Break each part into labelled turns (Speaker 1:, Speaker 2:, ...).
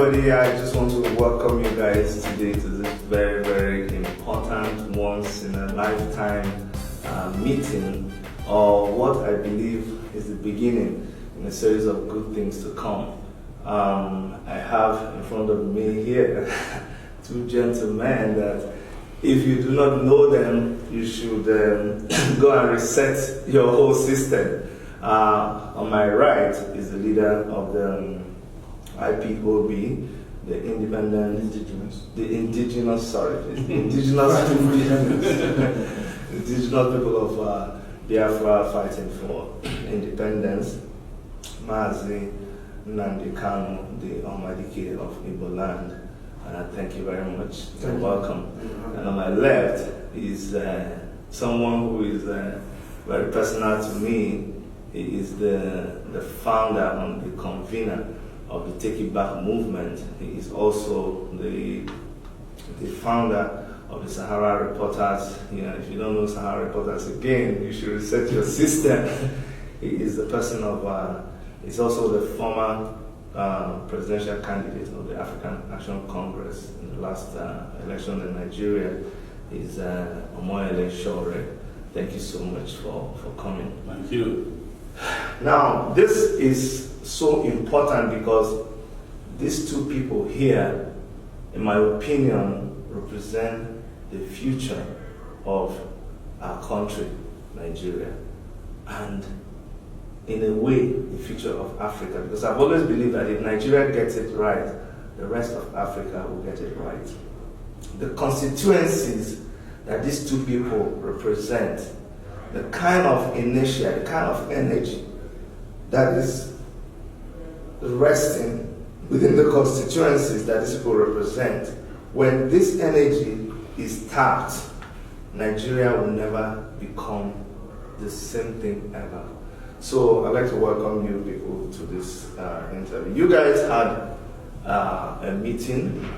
Speaker 1: everybody. I just want to welcome you guys today to this very, very important, once in a lifetime meeting, or what I believe is the beginning in a series of good things to come. I have in front of me here two gentlemen that, if you do not know them, you should go and reset your whole system. On my right is the leader of the IPOB, the indigenous people of Biafra fighting for independence, Mazi Nnamdi Kanu, the Almighty of Igbo land. Thank you very much. You're welcome. And on my left is someone who is very personal to me. He is the founder and the convener of the Take It Back movement. He is also the founder of the Sahara Reporters. If you don't know Sahara Reporters, again, you should reset your system. He is the person of, he's also the former presidential candidate of the African Action Congress in the last election in Nigeria. He's Kanu and Sowore. Thank you so much for coming.
Speaker 2: Thank you.
Speaker 1: Now, this is so important because these two people here, in my opinion, represent the future of our country, Nigeria, and in a way, the future of Africa. Because I've always believed that if Nigeria gets it right, the rest of Africa will get it right. The constituencies that these two people represent, the kind of inertia, the kind of energy that is resting within the constituencies that these people represent, when this energy is tapped, Nigeria will never become the same thing ever. So I'd like to welcome you people to this interview. You guys had a meeting,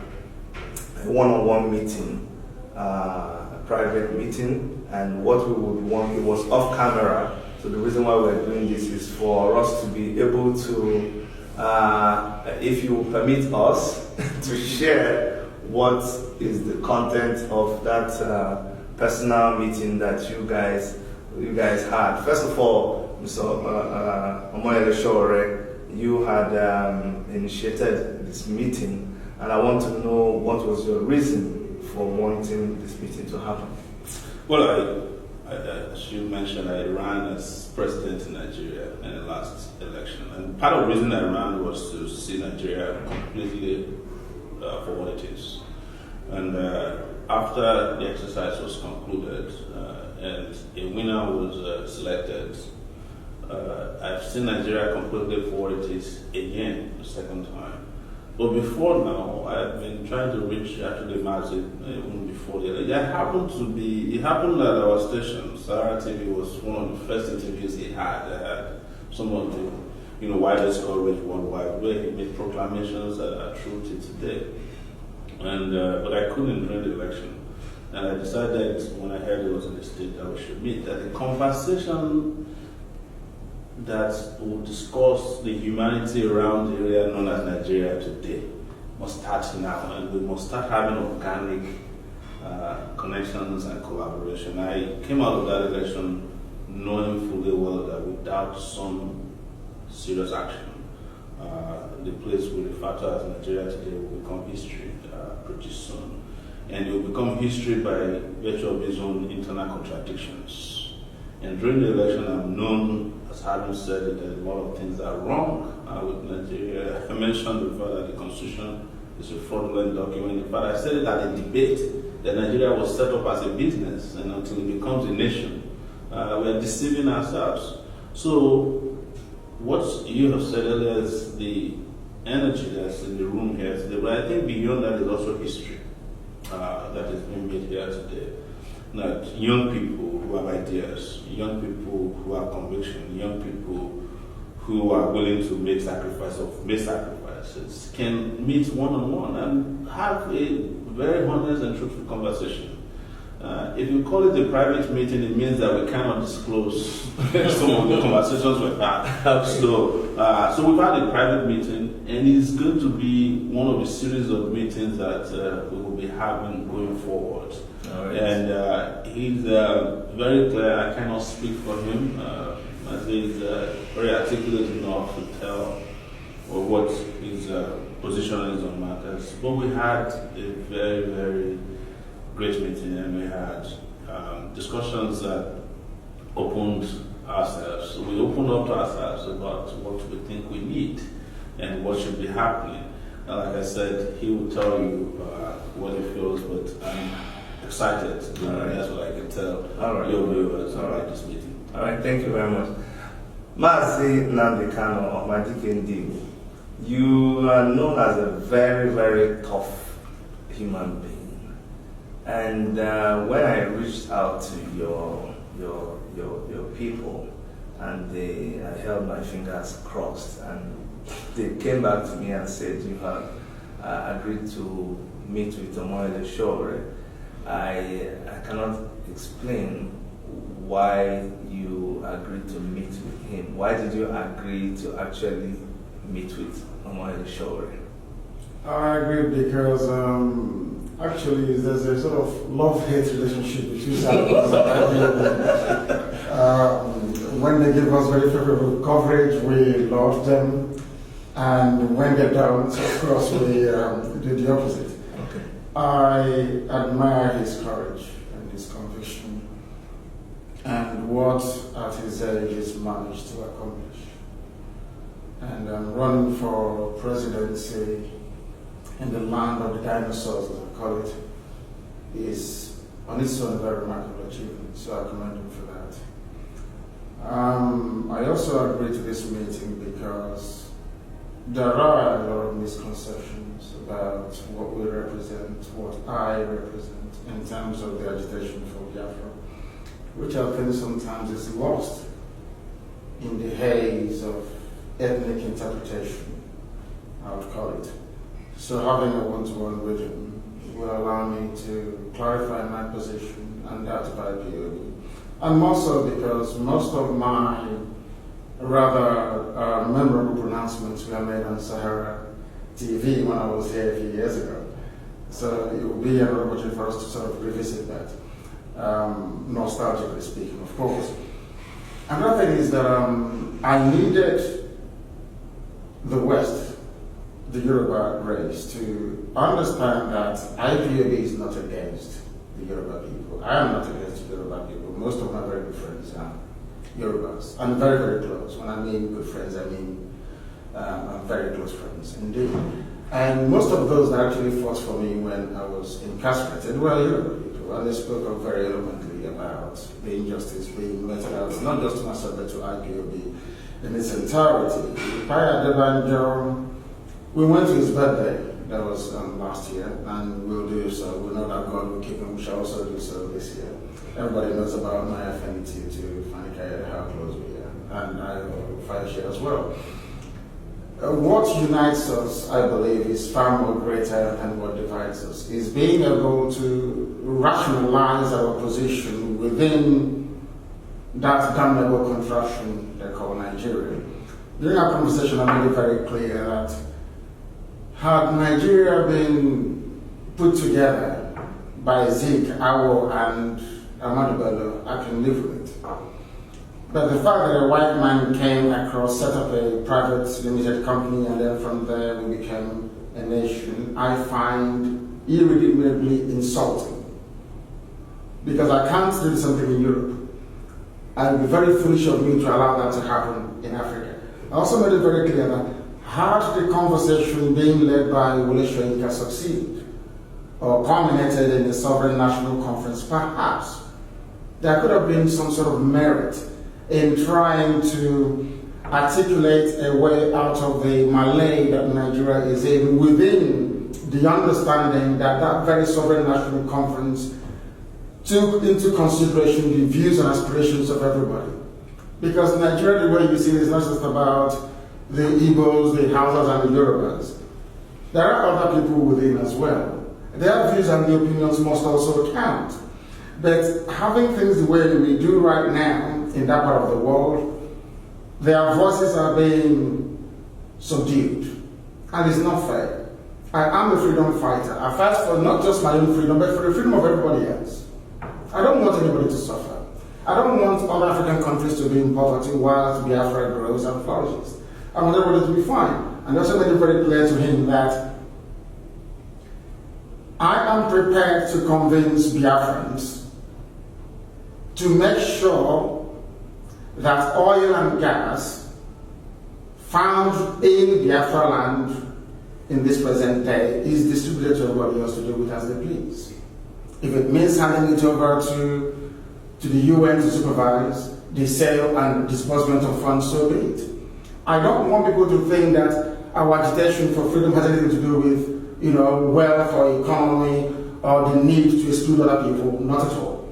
Speaker 1: a one-on-one meeting, a private meeting, and what we would want, it was off camera. So the reason why we're doing this is for us to be able to, if you permit us, to share what is the content of that personal meeting that you guys had. First of all, Mr. Kanu and Sowore, you had initiated this meeting, and I want to know what was your reason for wanting this meeting to happen.
Speaker 2: Well, as you mentioned, I ran as president in Nigeria in the last election. And part of the reason I ran was to see Nigeria completely for what it is. And after the exercise was concluded and a winner was selected, I've seen Nigeria completely for what it is again, the second time. But before now, I've been trying to reach actually Mazi even before the election. It happened at our station. Sahara TV was one of the first interviews he had. I had some of the widest coverage worldwide, where he made proclamations that are true to today. And but I couldn't during the election. And I decided when I heard it was in the state that we should meet, that the conversation that will discuss the humanity around the area known as Nigeria today must start now, and we must start having organic connections and collaboration. I came out of that election knowing fully well that without some serious action, the place we refer to as Nigeria today will become history pretty soon. And it will become history by virtue of its own internal contradictions. And during the election, I'm known as having said that a lot of things are wrong with Nigeria. I mentioned the fact that the Constitution is a fraudulent document. In fact, I said it at a debate that Nigeria was set up as a business, and until it becomes a nation, we're deceiving ourselves. So, what you have said earlier is the energy that's in the room here today, but I think beyond that is also history that is being made here today. That young people who have ideas, young people who have conviction, young people who are willing to make sacrifices can meet one-on-one and have a very honest and truthful conversation. If you call it a private meeting, it means that we cannot disclose some of the conversations we've had.
Speaker 1: Okay.
Speaker 2: So we've had a private meeting, and it's going to be one of the series of meetings that we will be having going forward.
Speaker 1: Right.
Speaker 2: And he's very clear. I cannot speak for him. Mazi is very articulate enough to tell what his position is on matters. But we had a very, very great meeting, and we had discussions that opened ourselves. So we opened up to ourselves about what we think we need and what should be happening. And like I said, he will tell you what he feels, but I'm excited.
Speaker 1: Right.
Speaker 2: That's what I can tell
Speaker 1: Your
Speaker 2: viewers about this meeting.
Speaker 1: All right, thank you very much. Mazi Nnamdi Kanu of Majikindi, you are known as a very, very tough human being. And when I reached out to your people, and I held my fingers crossed, and they came back to me and said, you have agreed to meet with Kanu and Sowore. I cannot explain why you agreed to meet with him. Why did you agree to actually meet with Kanu and Sowore?
Speaker 3: I agree because actually there's a sort of love-hate relationship between us. When they give us very favorable coverage, we love them, and when they don't, of course, we do the opposite.
Speaker 1: Okay.
Speaker 3: I admire his courage and his conviction and what at his age he's managed to accomplish. And running for presidency in the land of the dinosaurs, as I call it, is on its own a very remarkable achievement. So I commend him for that. I also agree to this meeting because there are a lot of misconceptions about what we represent, what I represent in terms of the agitation for Biafra, which I think sometimes is lost in the haze of ethnic interpretation, I would call it. So having a one-to-one with him will allow me to clarify my position and that of IPOB. And more so because most of my rather memorable pronouncements were made on Sahara TV when I was here a few years ago. So it will be an opportunity for us to sort of revisit that, nostalgically speaking, of course. Another thing is that I needed the West, the Yoruba race, to understand that IPOB is not against the Yoruba people. I am not against the Yoruba people. Most of my very good friends are Yorubas, and very, very close. When I mean good friends, I mean very close friends indeed. And most of those that actually fought for me when I was incarcerated were Yoruba people, and they spoke up very eloquently about the injustice being meted out, not just to myself, but to IPOB in its entirety. Prior Debanjo, we went to his birthday, that was last year, and we'll do so. We know that God will keep him, we shall also do so this year. Everybody knows about my affinity to Fani Kayode, how close we are, and I will share as well. What unites us, I believe, is far more greater than what divides us, is being able to rationalize our position within that damnable contraption they call Nigeria. During our conversation, I made it very clear that had Nigeria been put together by Zeke, Awo, and Ahmadu Bello, I can live with it. But the fact that a white man came across, set up a private limited company, and then from there we became a nation, I find irredeemably insulting. Because I can't do something in Europe. It would be very foolish of me to allow that to happen in Africa. I also made it very clear that had the conversation being led by Wole Soyinka succeeded, or culminated in the Sovereign National Conference, perhaps there could have been some sort of merit in trying to articulate a way out of the melee that Nigeria is in within the understanding that that very Sovereign National Conference took into consideration the views and aspirations of everybody. Because Nigeria, the way you see it, is not just about the Igbos, the Hausas, and the Yorubas. There are other people within as well. Their views and the opinions must also count. But having things the way we do right now in that part of the world, their voices are being subdued. And it's not fair. I am a freedom fighter. I fight for not just my own freedom, but for the freedom of everybody else. I don't want anybody to suffer. I don't want other African countries to be in poverty while Biafra grows and flourishes. I want everybody to be fine. And also made it very clear to him that I am prepared to convince Biafrans to make sure that oil and gas found in Biafra land in this present day is distributed to everybody else to do with as they please. If it means handing it over to the UN to supervise the sale and disbursement of funds, so be it. I don't want people to think that our agitation for freedom has anything to do with, wealth or economy or the need to exclude other people. Not at all.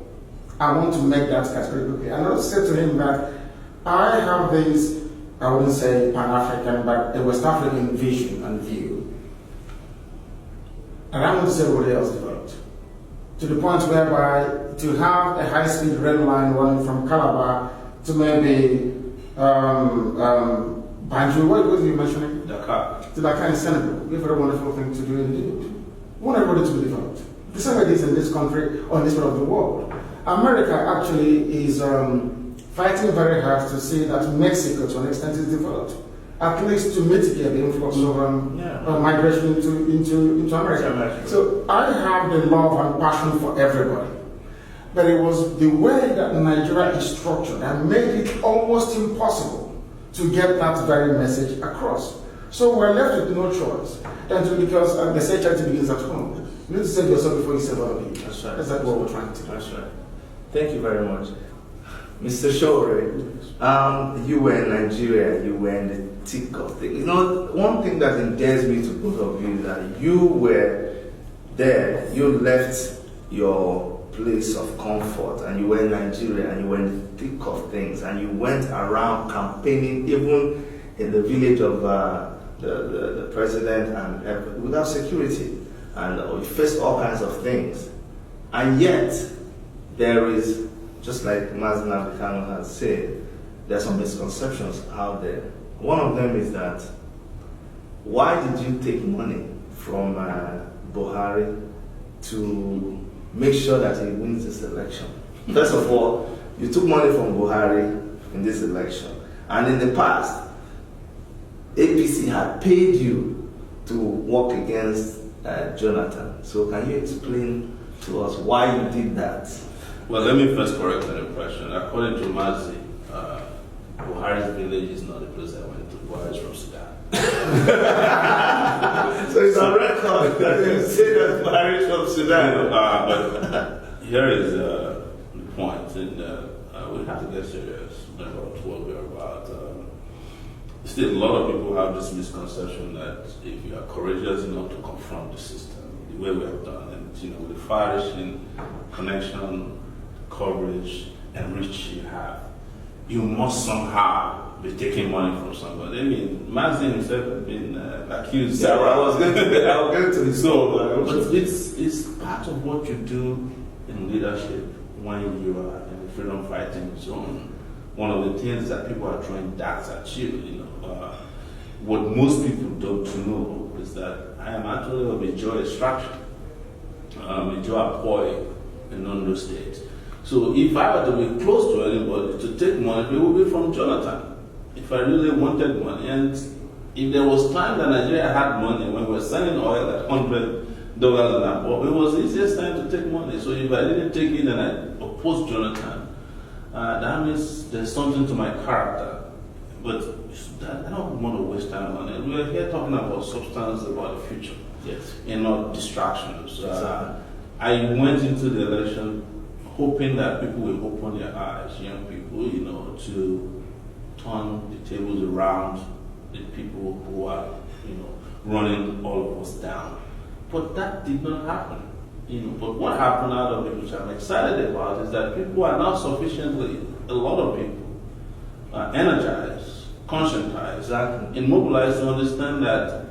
Speaker 3: I want to make that categorically clear. And I also said to him that I have this, I wouldn't say Pan-African, but a West African vision and view. And I want to see everybody else developed. To the point whereby to have a high-speed rail line running from Calabar to maybe Banjul, what was you mentioning?
Speaker 2: Dakar.
Speaker 3: To Dakar in Senegal. We have a wonderful thing to do indeed. We want everybody to be developed. The same way it is in this country or in this part of the world. America actually is fighting very hard to see that Mexico, to an extent, is developed. At least to mitigate the influx of migration into America. So I have the love and passion for everybody. But it was the way that Nigeria is structured that made it almost impossible to get that very message across. So we're left with no choice than to, because they say charity begins at home. You need to save yourself before you save other people.
Speaker 1: That's right.
Speaker 3: That's what we're trying to do.
Speaker 1: That's right. Thank you very much. Mr. Sowore, you were in Nigeria, you were in the thick of things. One thing that endears me to both of you is that you were there, you left your place of comfort and you were in Nigeria and you were in the thick of things and you went around campaigning even in the village of the president and without security, and you faced all kinds of things. And yet, there is, just like Mazi Nnamdi Kanu has said, there are some misconceptions out there. One of them is that, why did you take money from Buhari to make sure that he wins this election? First of all, you took money from Buhari in this election. And in the past, APC had paid you to work against Jonathan. So can you explain to us why you did that?
Speaker 2: Well, let me first correct an impression. According to Mazi, Buhari's village is not the place I went to. Buhari is from Sudan.
Speaker 1: So it's on record that you say that Buhari is from Sudan.
Speaker 2: But here is the point, and we have to get serious about what we're about. Still, a lot of people have this misconception that if you are courageous enough to confront the system, the way we have done, and with the far-reaching connection, coverage, and reach you have, you must somehow be taking money from somebody. I mean, Mazi himself has been accused.
Speaker 1: Yeah, I was going to his
Speaker 2: So, but it's part of what you do in leadership when you are in the freedom fighting zone. One of the things that people are throwing darts at you, what most people don't know is that I am actually of a joy extraction, a joy Apoi in Ondo State. So if I were to be close to anybody to take money, it would be from Jonathan. If I really wanted money, and if there was time that Nigeria had money when we were selling oil at $100 and above, it was the easiest time to take money. So if I didn't take it and I opposed Jonathan, that means there's something to my character. But I don't want to waste time on it. We're here talking about substance, about the future,
Speaker 1: yes,
Speaker 2: and not distractions. I went into the election hoping that people will open their eyes, young people, to turn the tables around the people who are, running all of us down. But that did not happen. But what happened out of it, which I'm excited about, is that people are now sufficiently, a lot of people, energized, conscientized, and mobilized to understand that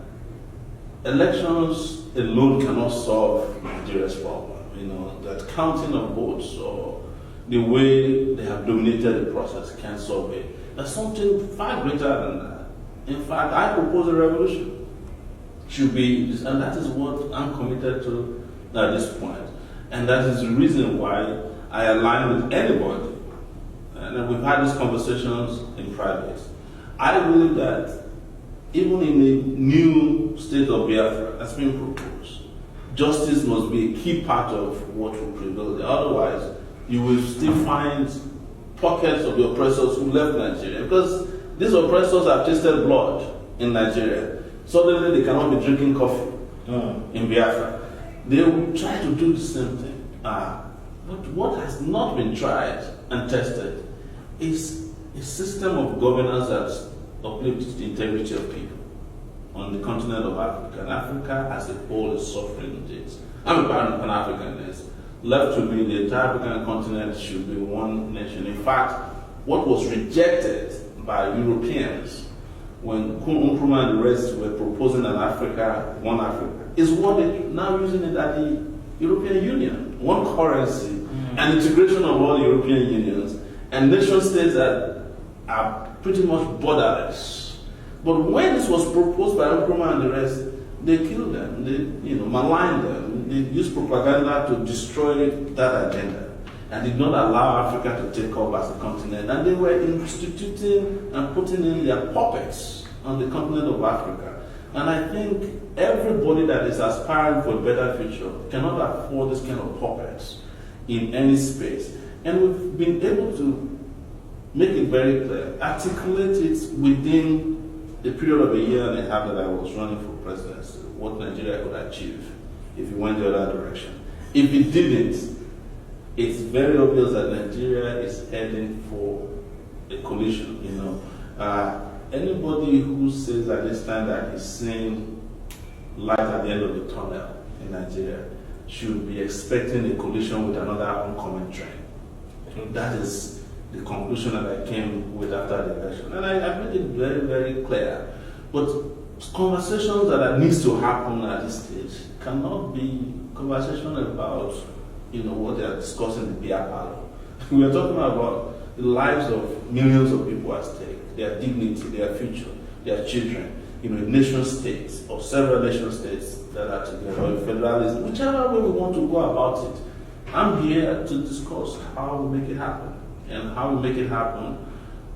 Speaker 2: elections alone cannot solve Nigeria's problem. that counting of votes or the way they have dominated the process can solve it. There's something far greater than that. In fact, I propose a revolution. Should be, and that is what I'm committed to at this point. And that is the reason why I align with anybody. And we've had these conversations in private. I believe that even in a new state of Biafra that's been proposed, justice must be a key part of what will prevail. Otherwise, you will still find pockets of the oppressors who left Nigeria. Because these oppressors have tasted blood in Nigeria. Suddenly they cannot be drinking coffee in Biafra. They will try to do the same thing. But what has not been tried and tested is a system of governance that uplifts the integrity of people on the continent of Africa. And Africa as a whole is suffering this. I'm a Pan-Africanist. Left to me, the entire African continent should be one nation. In fact, what was rejected by Europeans when Nkrumah and the rest were proposing an Africa, one Africa, is what they're now using it at the European Union. One currency and integration of all the European unions and nation states that are pretty much borderless. But when this was proposed by Nkrumah and the rest, they killed them, they maligned them, they used propaganda to destroy that agenda and did not allow Africa to take up as a continent. And they were instituting and putting in their puppets on the continent of Africa. And I think everybody that is aspiring for a better future cannot afford this kind of puppets in any space. And we've been able to make it very clear, articulate it within the period of a year and a half that I was running for presidency, what Nigeria could achieve if it went the other direction. If it didn't, it's very obvious that Nigeria is heading for a collision. Anybody who says at this time that he's seeing light at the end of the tunnel in Nigeria should be expecting a collision with another oncoming train. That is the conclusion that I came with after the election. And I made it very, very clear. But conversations that needs to happen at this stage cannot be conversation about what they are discussing in the beer parlor. We are talking about the lives of millions of people at stake, their dignity, their future, their children, nation states or several nation states that are together, or federalism, whichever way we want to go about it. I'm here to discuss how we make it happen and how we make it happen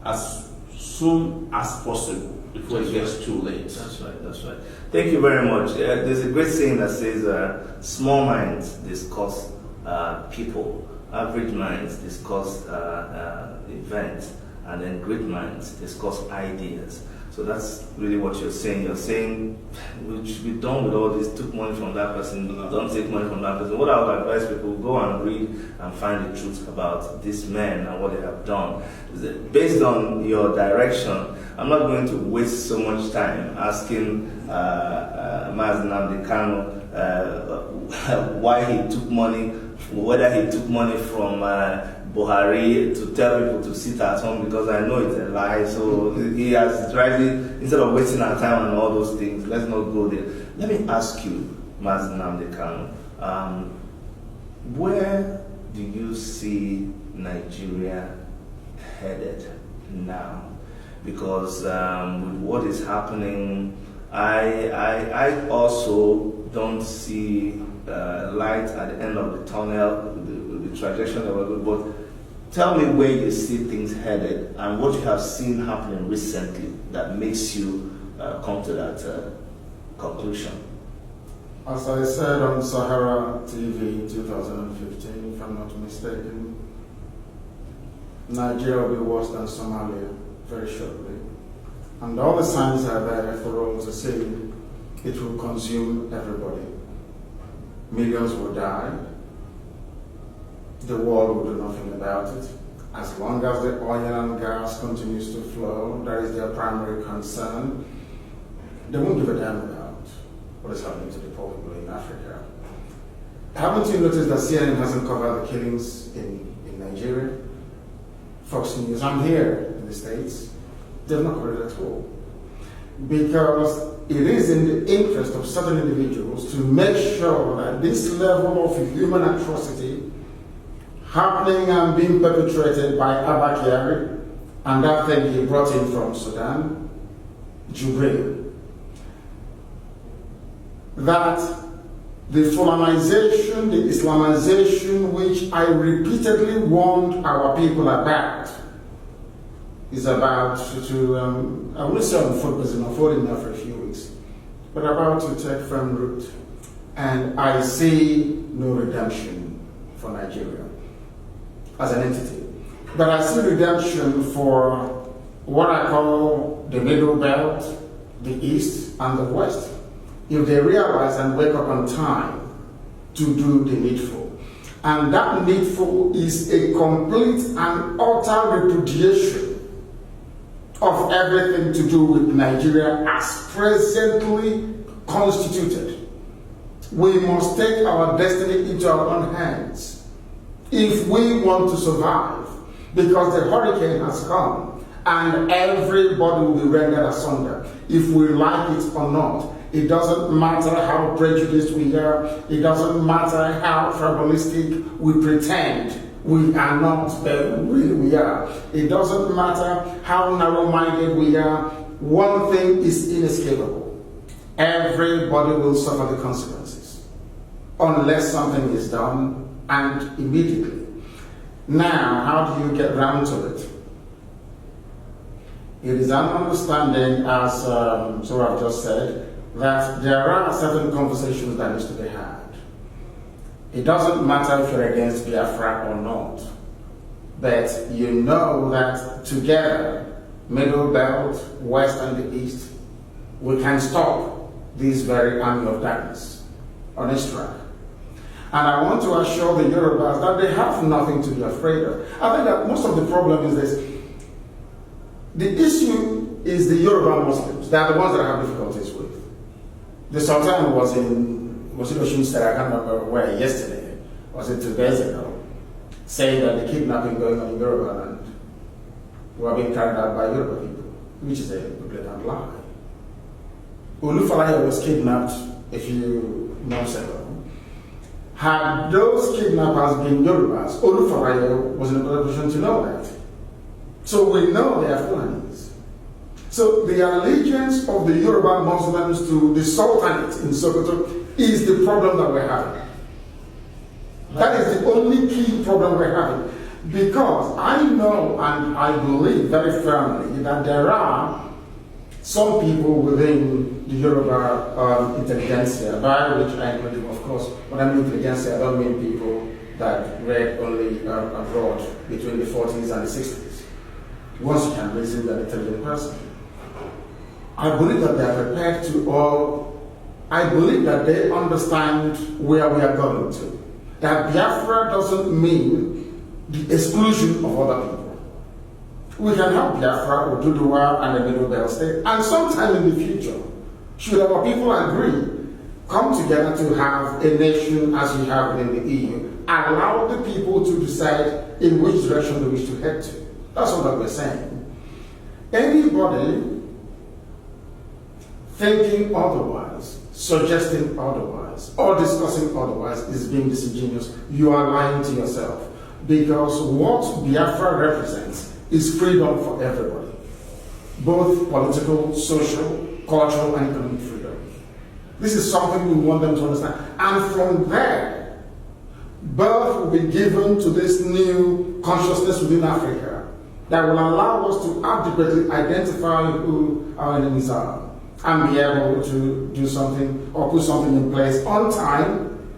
Speaker 2: as soon as possible before it gets too late.
Speaker 1: That's right. Thank you very much. There's a great saying that says, small minds discuss people, average minds discuss events, and then great minds discuss ideas. So that's really what you're saying. You're saying we should be done with all this, took money from that person, don't take money from that person. What I would advise people, go and read and find the truth about these men and what they have done. Based on your direction, I'm not going to waste so much time asking Mazi Nnamdi Kanu why he took money, whether he took money from Buhari to tell people to sit at home, because I know it's a lie. So he has rightly, instead of wasting our time on all those things, let's not go there. Let me ask you, Mazi Nnamdi Kanu, where do you see Nigeria headed now? Because with what is happening, I also don't see light at the end of the tunnel, the trajectory of it. But tell me where you see things headed and what you have seen happening recently that makes you come to that conclusion.
Speaker 3: As I said on Sahara TV 2015, if I'm not mistaken, Nigeria will be worse than Somalia very shortly. And all the signs are there for all to see it will consume everybody. Millions will die. The world will do nothing about it. As long as the oil and gas continues to flow, that is their primary concern. They won't give a damn about what is happening to the poor people in Africa. Haven't you noticed that CNN hasn't covered the killings in Nigeria? Fox News, I'm here in the States, they've not covered it at all. Because it is in the interest of certain individuals to make sure that this level of human atrocity happening and being perpetrated by Abba Kyari and that thing he brought in from Sudan, Jubril, that the Fulanization, the Islamization, which I repeatedly warned our people about, is about to I will say unfolding now for a few weeks, but about to take firm root. And I see no redemption for Nigeria as an entity. But I see redemption for what I call the Middle Belt, the East, and the West, if they realize and wake up on time to do the needful. And that needful is a complete and utter repudiation of everything to do with Nigeria as presently constituted. We must take our destiny into our own hands if we want to survive, because the hurricane has come and everybody will be rendered asunder, if we like it or not. It doesn't matter how prejudiced we are, it doesn't matter how tribalistic we pretend we are not, but really we are. It doesn't matter how narrow-minded we are. One thing is inescapable. Everybody will suffer the consequences unless something is done, and immediately. Now, how do you get round to it? It is an understanding, as so I've just said, that there are certain conversations that need to be had. It doesn't matter if you're against Biafra or not, but you know that together, Middle Belt, West and the East, we can stop this very army of darkness on its track. And I want to assure the Yorubas that they have nothing to be afraid of. I think that most of the problem is this. The issue is the Yoruba Muslims. They are the ones that I have difficulties with. The Sultan was it Oshun State, I can't remember where, yesterday, was it 2 days ago, saying that the kidnapping going on in Yoruba land were being carried out by Yoruba people, which is a blatant lie. Olufalaye was kidnapped a few months ago. Had those kidnappers been Yorubas, Olufalaye was in a position to know that. So we know they are Fulanis. So the allegiance of the Yoruba Muslims to the Sultanate in Sokoto is the problem that we're having. That is the only key problem we're having. Because I know and I believe very firmly that there are some people within the Yoruba intelligentsia, by which I include, of course, when I mean intelligentsia, I don't mean people that read only abroad between the 40s and the 60s. Once you can reason an intelligent person. I believe that they are prepared to, or I believe that they understand where we are going to. That Biafra doesn't mean the exclusion of other people. We can have Biafra, Oduduwa, and the Middle Belt State, and sometime in the future, should our people agree, come together to have a nation as we have in the EU, allow the people to decide in which direction they wish to head to. That's what we're saying. Anybody thinking otherwise, suggesting otherwise, or discussing otherwise is being disingenuous. You are lying to yourself. Because what Biafra represents is freedom for everybody. Both political, social, cultural, and economic freedom. This is something we want them to understand. And from there, birth will be given to this new consciousness within Africa that will allow us to adequately identify who our enemies are and be able to do something or put something in place on time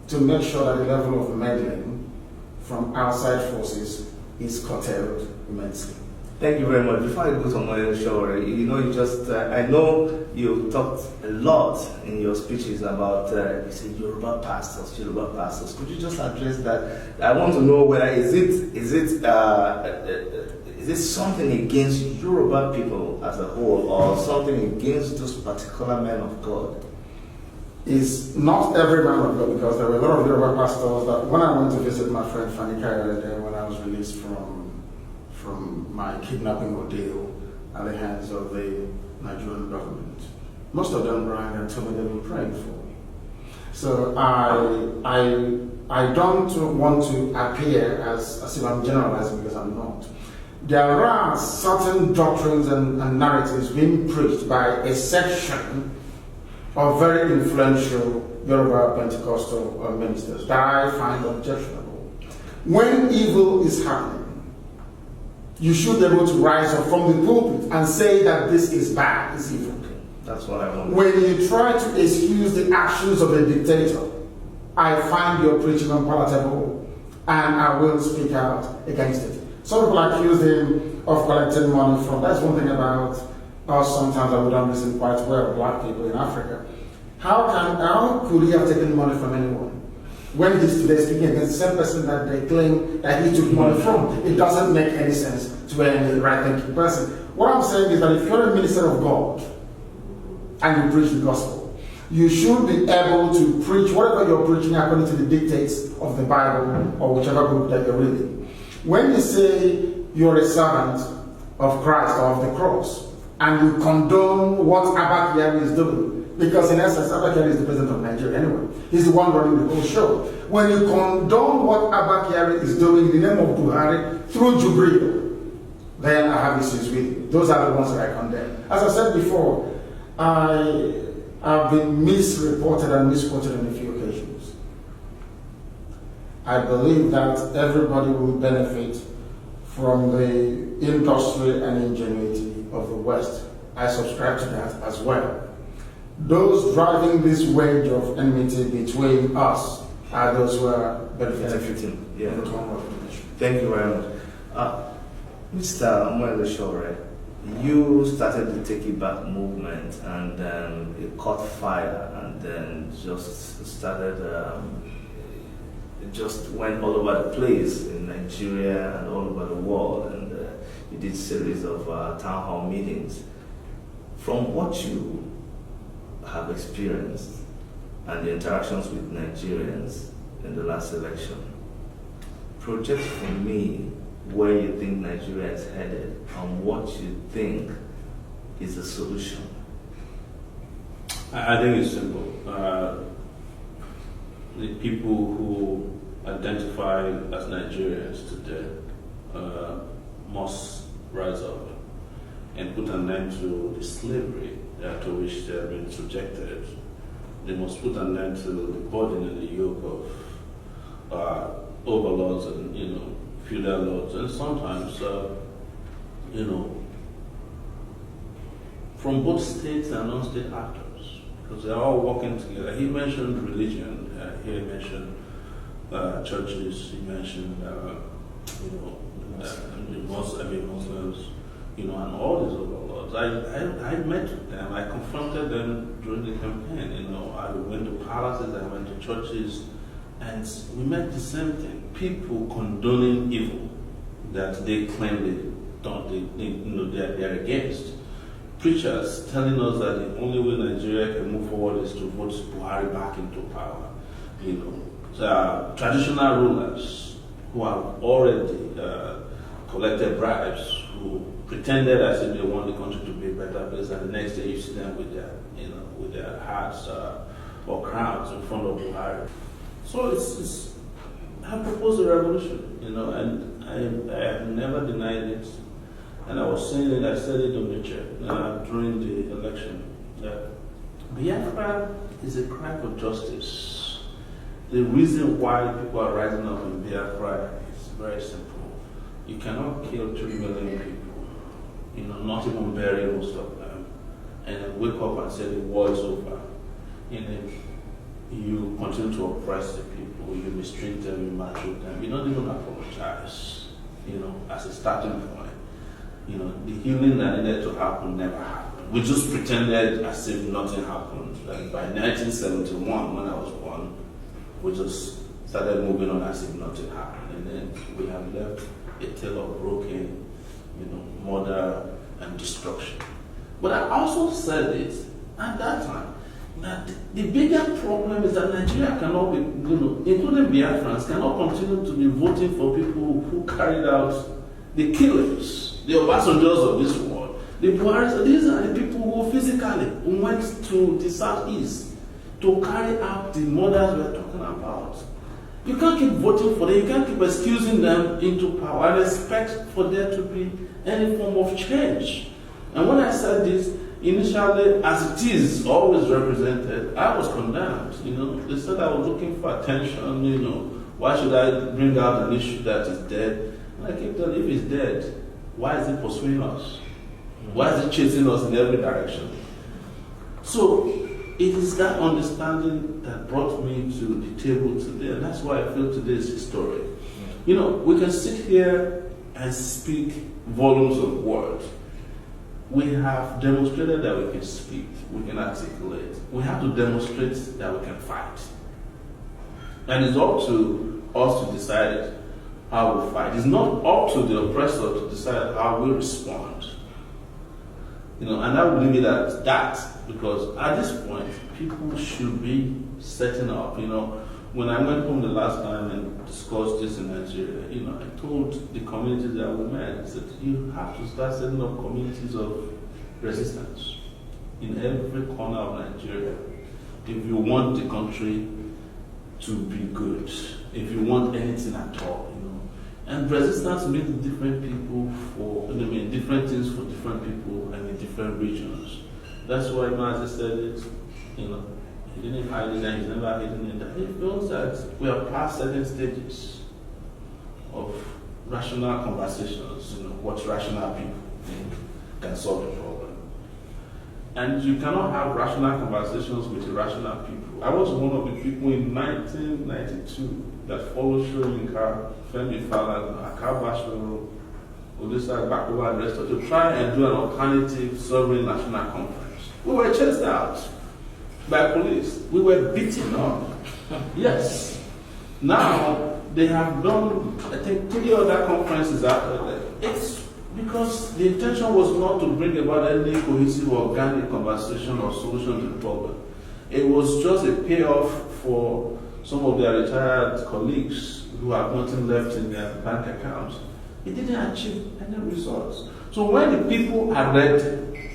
Speaker 3: to make sure that the level of meddling from outside forces is curtailed immensely.
Speaker 1: Thank you very much. Before I go to Kanu and Sowore, I know you've talked a lot in your speeches about, you say Yoruba pastors. Could you just address that? I want to know whether is it something against Yoruba people as a whole, or something against those particular men of God?
Speaker 3: Is not every man of God, because there were a lot of Yoruba pastors that when I went to visit my friend Fanny Kayode when I was released from my kidnapping ordeal at the hands of the Nigerian government, Most of them rang and told me they've been praying for me. So I don't want to appear as if I'm generalizing, because I'm not. There are certain doctrines and narratives being preached by a section of very influential Yoruba Pentecostal ministers that I find objectionable. When evil is happening, you should be able to rise up from the pulpit and say that this is bad, it's evil.
Speaker 1: That's what I want.
Speaker 3: When you try to excuse the actions of a dictator, I find your preaching unpalatable, and I will speak out against it. Some people accuse him of collecting money from, that's one thing about us sometimes that we don't listen quite well, black people in Africa. How could he have taken money from anyone? When he's today speaking against the same person that they claim that he took money from, it doesn't make any sense to any right-thinking person. What I'm saying is that if you're a minister of God and you preach the gospel, you should be able to preach whatever you're preaching according to the dictates of the Bible or whichever book that you're reading. When you say you're a servant of Christ or of the cross, and you condone what Abba Kyari is doing, because in essence, Abba Kyari is the president of Nigeria anyway. He's the one running the whole show. When you condone what Abba Kyari is doing in the name of Buhari through Jubril, then I have issues with you. Those are the ones that I condemn. As I said before, I have been misreported and misquoted on a few occasions. I believe that everybody will benefit from the industry and ingenuity of the West. I subscribe to that as well. Those driving this wedge of enmity between us are those who are benefiting.
Speaker 1: Yeah. Thank you very much. Mr. Kanu and Sowore, you started the Take It Back movement, and then it caught fire, and then just started, it just went all over the place in Nigeria and all over the world, and you did a series of town hall meetings. From what you have experienced and the interactions with Nigerians in the last election, project for me where you think Nigeria is headed and what you think is the solution.
Speaker 2: I think it's simple. The people who identify as Nigerians today must rise up and put an end to the slavery to which they have been subjected. They must put an end to the burden and the yoke of overlords and feudal lords, and sometimes from both states and non-state actors, because they're all working together. He mentioned religion. He mentioned churches. He mentioned Muslims. And all these overlords. I met with them. I confronted them during the campaign. I went to palaces. I went to churches, and we met the same thing. People condoning evil that they claim they don't. They're against. Preachers telling us that the only way Nigeria can move forward is to vote Buhari back into power. Traditional rulers who have already collected bribes, who pretended as if they want the country to be a better place, and the next day you see them with their hats or crowns in front of Buhari. So I proposed a revolution, and I have never denied it. And I was saying it, I said it on the chair during the election, that Biafra is a cry for justice. The reason why people are rising up in Biafra is very simple. You cannot kill 3 million people, not even bury most of them, and then wake up and say the war is over. You continue to oppress the people, you mistreat them, you maltreat them, you don't even apologize, as a starting point. The healing that needed to happen never happened. We just pretended as if nothing happened. Like by 1971, when I was born, we just started moving on as if nothing happened. And then we have left a tale of broken, murder and destruction. But I also said it at that time, that the bigger problem is that Nigeria cannot be, including Biafrans, cannot continue to be voting for people who carried out the killings, the Obasanjos of this world, The Buharis, these are the people who physically went to the southeast to carry out the murders we are talking about. You can't keep voting for them, you can't keep excusing them into power and expect for there to be any form of change. And when I said this, initially, as it is always represented, I was condemned. They said I was looking for attention, why should I bring out an issue that is dead? And I keep telling, if it's dead, why is it pursuing us? Why is it chasing us in every direction? So it is that understanding that brought me to the table today, and that's why I feel today is historic. We can sit here and speak volumes of words. We have demonstrated that we can speak, we can articulate. We have to demonstrate that we can fight. And it's up to us to decide how we fight. It's not up to the oppressor to decide how we respond. And I would leave it at that, because at this point, people should be setting up. When I went home the last time and discussed this in Nigeria, I told the communities that we met, I said, you have to start setting up communities of resistance in every corner of Nigeria if you want the country to be good, if you want anything at all. And resistance means different people different things for different people and in different regions. That's why Mazi said it, he didn't hide it and he's never hidden it. That he feels that we are past certain stages of rational conversations, what rational people think can solve the problem. And you cannot have rational conversations with irrational people. I was one of the people in 1992 that followed Shoyinka, Femi Falana, Akabashiro, Odessa Bakowa, and the rest of to try and do an alternative sovereign national conference. We were chased out by police. We were beaten up. Yes. Now, they have done, I think, 3 other conferences after that. It's because the intention was not to bring about any cohesive organic conversation or solution to the problem. It was just a payoff for some of their retired colleagues who have nothing left in their bank accounts. It didn't achieve any results. So when the people are ready,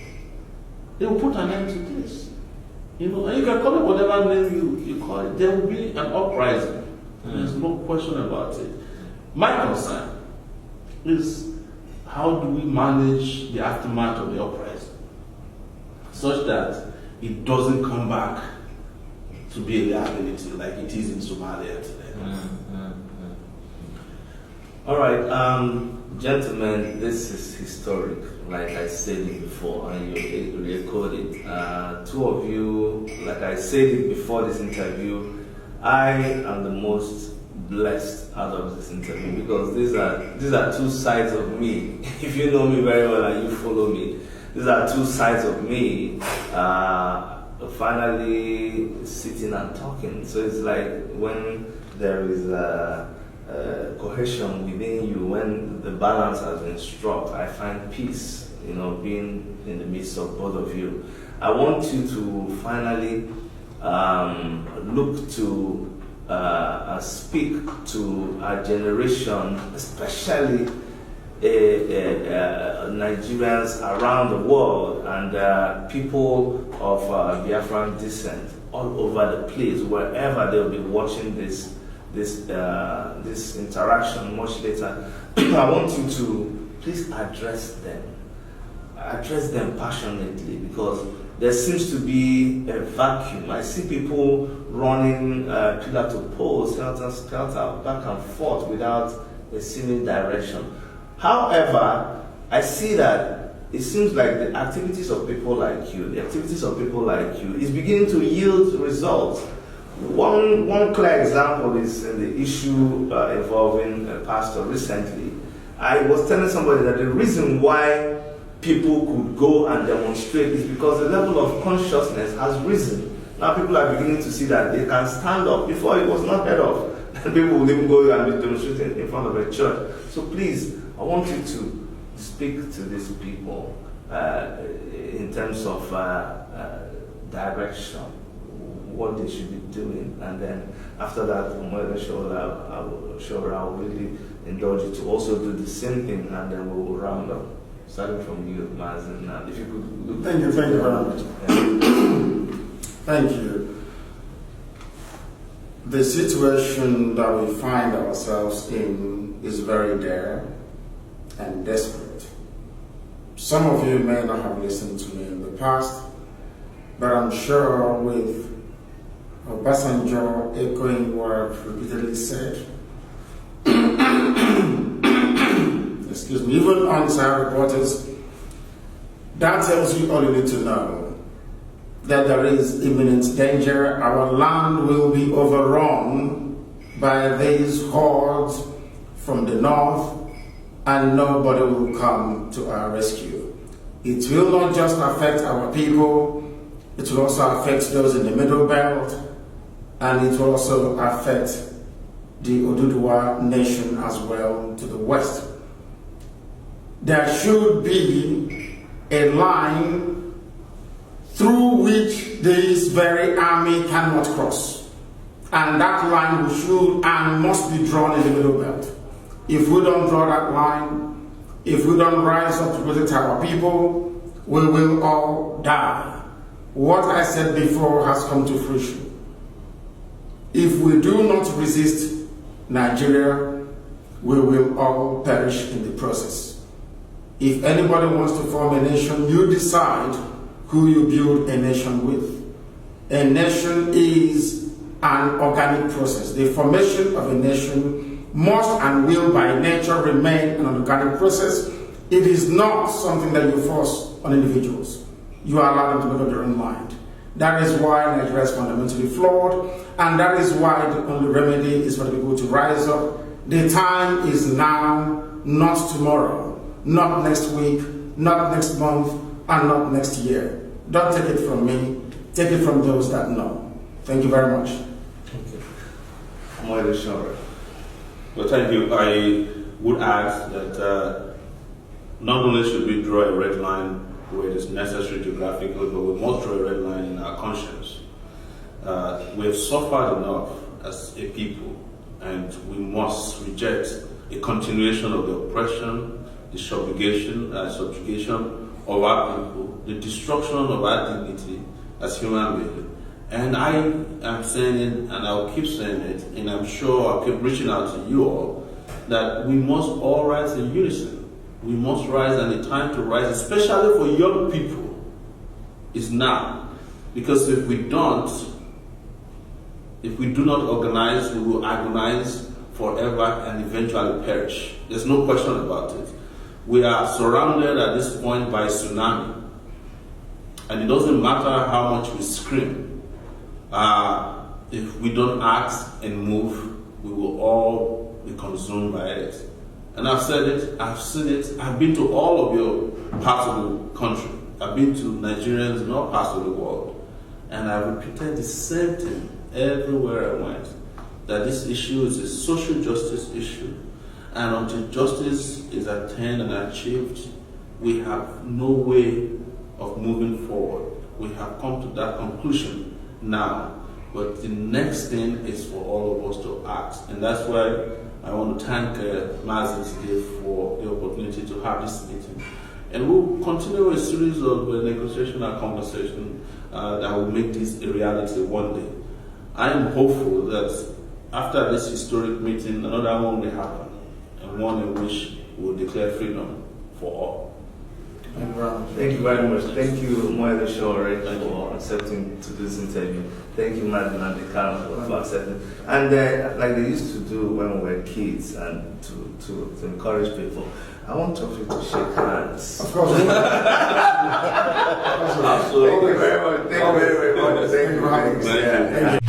Speaker 2: they will put an end to this. And you can call it whatever name you call it. There will be an uprising. There's no question about it. My concern is, how do we manage the aftermath of the uprising such that it doesn't come back to be a liability like it is in Somalia today?
Speaker 1: All right, gentlemen, this is historic, like I said it before, and you echoed it. 2 of you, like I said it before this interview, I am the most blessed out of this interview, because these are 2 sides of me. If you know me very well and you follow me, these are 2 sides of me finally sitting and talking. So it's like when there is cohesion within you, when the balance has been struck, I find peace, being in the midst of both of you. I want you to finally look to speak to our generation, especially Nigerians around the world and people of Biafran descent all over the place, wherever they'll be watching this interaction much later. I want you to please address them passionately, because there seems to be a vacuum. I see people running pillar to post, skelter, back and forth without a seeming direction. However, I see that it seems like the activities of people like you is beginning to yield results. One clear example is in the issue involving a pastor recently. I was telling somebody that the reason why people could go and demonstrate is because the level of consciousness has risen. Now people are beginning to see that they can stand up. Before it was not heard of. And people would even go and be demonstrating in front of a church. So please, I want you to speak to these people in terms of direction, what they should be doing, and then after that, I will really indulge you to also do the same thing, and then we will round up. starting from you, Mazi. Now, if you could look.
Speaker 3: Thank you very much.
Speaker 1: Yeah.
Speaker 3: Thank you. The situation that we find ourselves in is very dire and desperate. Some of you may not have listened to me in the past, but I'm sure with Obasanjo echoing what I've repeatedly said, excuse me, even on side reporters, that tells you all you need to know, that there is imminent danger. Our land will be overrun by these hordes from the north, and nobody will come to our rescue. It will not just affect our people, it will also affect those in the middle belt, and it will also affect the Oduduwa nation as well to the west. There should be a line through which this very army cannot cross. And that line should and must be drawn in the middle belt. If we don't draw that line, if we don't rise up to protect our people, we will all die. What I said before has come to fruition. If we do not resist Nigeria, we will all perish in the process. If anybody wants to form a nation, you decide who you build a nation with. A nation is an organic process. The formation of a nation must and will by nature remain an organic process. It is not something that you force on individuals. You allow them to make up their own mind. That is why Nigeria is fundamentally flawed, and that is why the only remedy is for the people to rise up. The time is now, not tomorrow, not next week, not next month, and not next year. Don't take it from me, take it from those that know. Thank you very much.
Speaker 1: Thank you. Mazi Nnamdi.
Speaker 2: Well, thank you. I would add that not only should we draw a red line where it is necessary geographically, but we must draw a red line in our conscience. We have suffered enough as a people, and we must reject a continuation of the oppression, the subjugation of our people, the destruction of our dignity as human beings. And I am saying it, and I'll keep saying it, and I'm sure I'll keep reaching out to you all, that we must all rise in unison. We must rise, and the time to rise, especially for young people, is now. Because if we don't, if we do not organize, we will agonize forever and eventually perish. There's no question about it. We are surrounded at this point by tsunami. And it doesn't matter how much we scream. If we don't act and move, we will all be consumed by it. And I've said it, I've seen it, I've been to all of your parts of the country. I've been to Nigerians in all parts of the world. And I've repeated the same thing everywhere I went, that this issue is a social justice issue. And until justice is attained and achieved, we have no way of moving forward. We have come to that conclusion now. But the next thing is for all of us to act. And that's why I want to thank Mazi today for the opportunity to have this meeting. And we'll continue a series of negotiation and conversation that will make this a reality one day. I am hopeful that after this historic meeting, another one will happen, and one in which we will declare freedom for all.
Speaker 1: Thank you very much. Thank you, Mazi Nnamdi, for accepting to this interview. Thank you, Mazi Nnamdi Kanu, for accepting. And like they used to do when we were kids, and to encourage people, I want of you to shake hands.
Speaker 3: Of course.
Speaker 1: Absolutely. Thank you very much. Thank you very much. Thank you.
Speaker 3: Thank you.